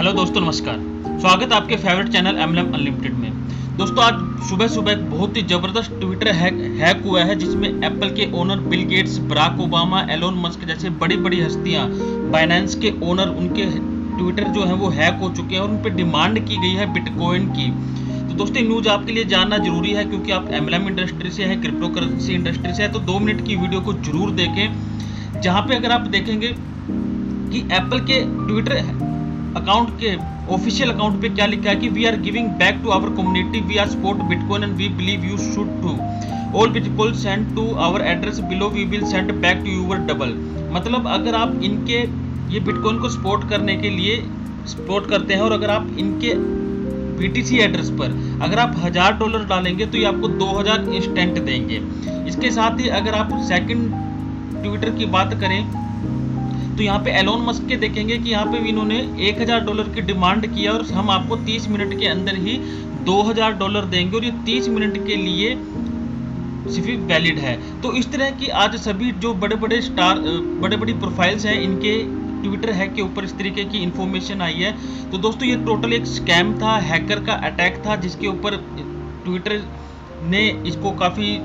Hello दोस्तों, नमस्कार। स्वागत है आपके फेवरेट चैनल एमएलएम अनलिमिटेड में। दोस्तों, आज सुबह सुबह एक बहुत ही ज़बरदस्त ट्विटर हैक हुआ है, जिसमें एप्पल के owner Bill Gates, Barack Obama, Elon Musk जैसे बड़ी बड़ी हस्तियां, बाइनेंस के ओनर, उनके ट्विटर जो है वो हैक हो चुके हैं और उन पर डिमांड की गई है बिटकॉइन की। तो दोस्तों, न्यूज़ आपके लिए जानना जरूरी है, क्योंकि आप एमएलएम इंडस्ट्री से हैं, क्रिप्टो करेंसी इंडस्ट्री से है, तो 2 मिनट की वीडियो को जरूर देखें, जहाँ पे अगर आप देखेंगे कि एप्पल के ट्विटर अकाउंट के ऑफिशियल अकाउंट पे क्या लिखा है कि we are giving back to our community, we are support bitcoin and we believe you should too, all bitcoin send to our address below we will send back to your double. मतलब अगर आप इनके ये bitcoin को support करने के लिए support करते हैं और अगर आप इनके BTC एड्रेस पर अगर आप $1000 डालेंगे तो ये आपको 2000 इंस्टेंट देंगे। इसके साथ ही अगर आप सेकंड ट्विटर की बात करें तो यहाँ पे एलोन मस्क के देखेंगे कि यहाँ पे इन्होंने $1000 की डिमांड किया और हम आपको 30 मिनट के अंदर ही $2000 देंगे और ये 30 मिनट के लिए सिर्फ वैलिड है। तो इस तरह की आज सभी जो बड़े बड़ी प्रोफाइल्स हैं, इनके ट्विटर हैक के ऊपर इस तरीके की इंफॉर्मेशन आई है। तो दोस्तों, ये टोटल एक स्कैम था, हैकर का अटैक था, जिसके ऊपर ट्विटर ने इसको काफ़ी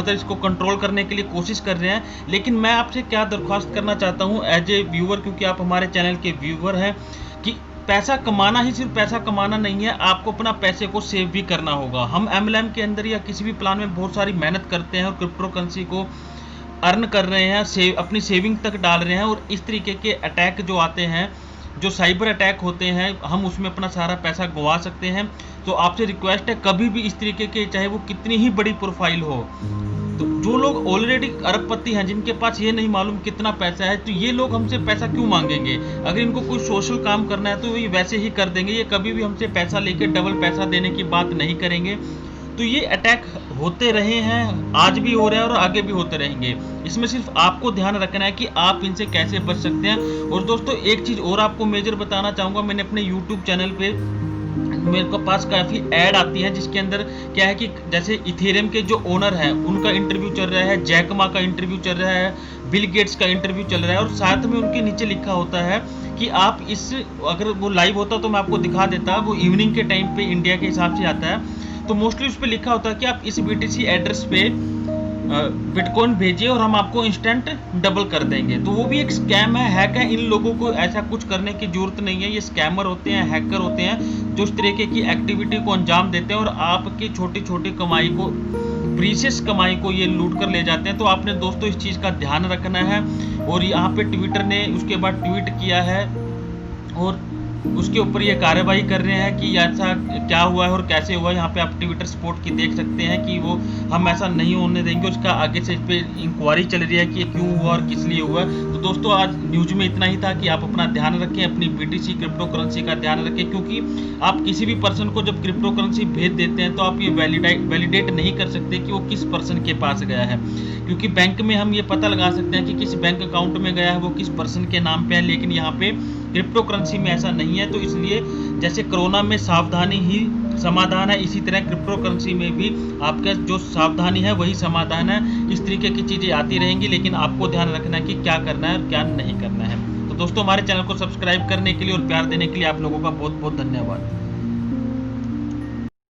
इसको कंट्रोल करने के लिए कोशिश कर रहे हैं। लेकिन मैं आपसे क्या दरख्वास्त करना चाहता हूं एज ए व्यूअर, क्योंकि आप हमारे चैनल के व्यूअर हैं, कि पैसा कमाना ही सिर्फ पैसा कमाना नहीं है, आपको अपना पैसे को सेव भी करना होगा। हम MLM के अंदर या किसी भी प्लान में बहुत सारी मेहनत करते हैं और क्रिप्टो करेंसी को अर्न कर रहे हैं, अपनी सेविंग तक डाल रहे हैं, और इस तरीके के अटैक जो आते हैं, जो साइबर अटैक होते हैं, हम उसमें अपना सारा पैसा गंवा सकते हैं। तो आपसे रिक्वेस्ट है, कभी भी इस तरीके के, चाहे वो कितनी ही बड़ी प्रोफाइल हो, तो जो लोग ऑलरेडी अरबपति हैं, जिनके पास ये नहीं मालूम कितना पैसा है, तो ये लोग हमसे पैसा क्यों मांगेंगे? अगर इनको कोई सोशल काम करना है तो ये वैसे ही कर देंगे, ये कभी भी हमसे पैसा लेके डबल पैसा देने की बात नहीं करेंगे। तो ये अटैक होते रहे हैं, आज भी हो रहे हैं और आगे भी होते रहेंगे। इसमें सिर्फ आपको ध्यान रखना है कि आप इनसे कैसे बच सकते हैं। और दोस्तों, एक चीज़ और आपको मेजर बताना चाहूँगा, मैंने अपने यूट्यूब चैनल पे मेरे को पास काफ़ी ऐड आती है, जिसके अंदर क्या है कि जैसे इथेरियम के जो ओनर हैं उनका इंटरव्यू चल रहा है, जैक मा का इंटरव्यू चल रहा है, बिल गेट्स का इंटरव्यू चल रहा है, और साथ में उनके नीचे लिखा होता है कि आप इस, अगर वो लाइव होता तो मैं आपको दिखा देता, वो इवनिंग के टाइम पे इंडिया के हिसाब से आता है, तो मोस्टली उस पर लिखा होता है कि आप इस BTC एड्रेस पे बिटकॉइन भेजिए और हम आपको इंस्टेंट डबल कर देंगे। तो वो भी एक स्कैम है, हैक है। इन लोगों को ऐसा कुछ करने की जरूरत नहीं है। ये स्कैमर होते हैं, हैकर होते हैं, जो इस तरीके की एक्टिविटी को अंजाम देते हैं और आपकी छोटी छोटी कमाई को, प्रीशियस कमाई को ये लूट कर ले जाते हैं। तो आपने दोस्तों इस चीज़ का ध्यान रखना है। और यहाँ पे ट्विटर ने उसके बाद ट्वीट किया है और उसके ऊपर ये कार्रवाई कर रहे हैं कि ऐसा क्या हुआ है और कैसे हुआ है। यहाँ पे आप ट्विटर सपोर्ट की देख सकते हैं कि वो हम ऐसा नहीं होने देंगे। उसका आगे से इस पर इंक्वायरी चल रही है कि ये क्यों हुआ और किस लिए हुआ। तो दोस्तों, आज न्यूज़ में इतना ही था कि आप अपना ध्यान रखें, अपनी BTC क्रिप्टो करेंसी का ध्यान रखें, क्योंकि आप किसी भी पर्सन को जब क्रिप्टो करेंसी भेज देते हैं तो आप ये वैलिडेट नहीं कर सकते कि वो किस पर्सन के पास गया है, क्योंकि बैंक में हम ये पता लगा सकते हैं कि किस बैंक अकाउंट में गया है, वो किस पर्सन के नाम पे है, लेकिन यहाँ पे क्रिप्टो करेंसी में ऐसा नहीं है। तो इसलिए जैसे कोरोना में सावधानी ही समाधान है, इसी तरह क्रिप्टो करेंसी में भी आपका जो सावधानी है वही समाधान है। इस तरीके की चीज़ें आती रहेंगी, लेकिन आपको ध्यान रखना है कि क्या करना है और क्या नहीं करना है। तो दोस्तों, हमारे चैनल को सब्सक्राइब करने के लिए और प्यार देने के लिए आप लोगों का बहुत बहुत धन्यवाद।